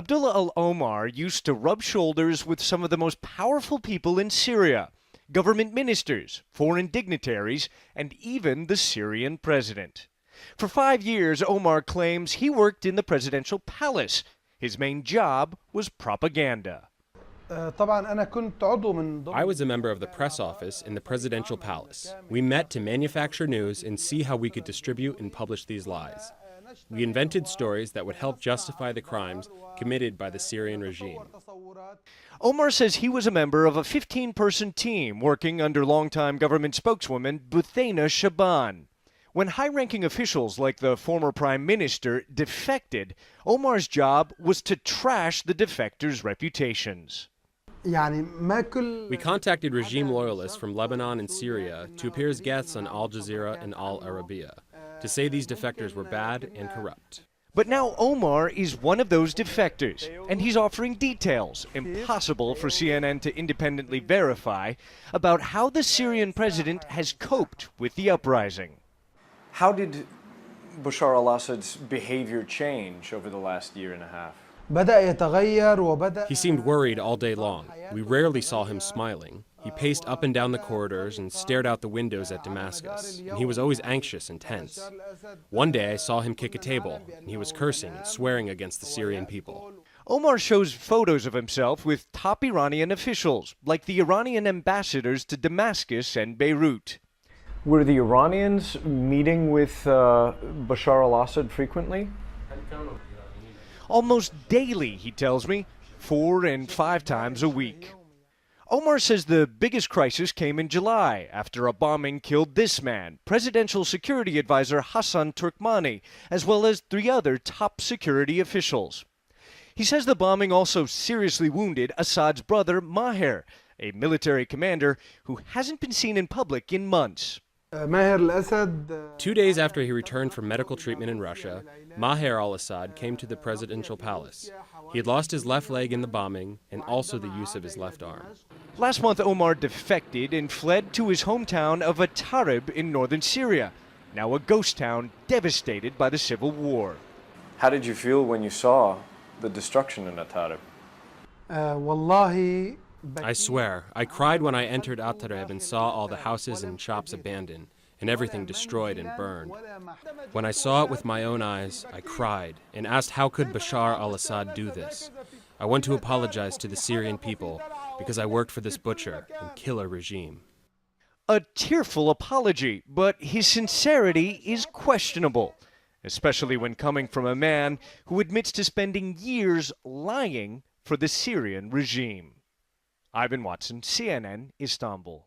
Abdullah al-Omar used to rub shoulders with some of the most powerful people in Syria, government ministers, foreign dignitaries, and even the Syrian president. For 5 years, Omar claims he worked in the presidential palace. His main job was propaganda. I was a member of the press office in the presidential palace. We met to manufacture news and see how we could distribute and publish these lies. We invented stories that would help justify the crimes committed by the Syrian regime. Omar says he was a member of a 15-person team working under longtime government spokeswoman Buthena Shaban. When high-ranking officials like the former prime minister defected, Omar's job was to trash the defectors' reputations. We contacted regime loyalists from Lebanon and Syria to appear as guests on Al Jazeera and Al Arabiya to say these defectors were bad and corrupt. But now Omar is one of those defectors, and he's offering details, impossible for CNN to independently verify, about how the Syrian president has coped with the uprising. How did Bashar al-Assad's behavior change over the last year and a half? He seemed worried all day long. We rarely saw him smiling. He paced up and down the corridors and stared out the windows at Damascus, and he was always anxious and tense. One day I saw him kick a table, and he was cursing and swearing against the Syrian people. Omar shows photos of himself with top Iranian officials, like the Iranian ambassadors to Damascus and Beirut. Were the Iranians meeting with Bashar al-Assad frequently? Almost daily, he tells me, 4 and 5 times a week. Omar says the biggest crisis came in July after a bombing killed this man, presidential security advisor Hassan Turkmani, as well as 3 other top security officials. He says the bombing also seriously wounded Assad's brother Maher, a military commander who hasn't been seen in public in months. 2 days after he returned from medical treatment in Russia, Maher al-Assad came to the presidential palace. He had lost his left leg in the bombing and also the use of his left arm. Last month, Omar defected and fled to his hometown of Atarib in northern Syria, now a ghost town devastated by the civil war. How did you feel when you saw the destruction in Atarib? I swear, I cried when I entered Atarib and saw all the houses and shops abandoned and everything destroyed and burned. When I saw it with my own eyes, I cried and asked how could Bashar al-Assad do this. I want to apologize to the Syrian people because I worked for this butcher and killer regime. A tearful apology, but his sincerity is questionable, especially when coming from a man who admits to spending years lying for the Syrian regime. Ivan Watson, CNN, Istanbul.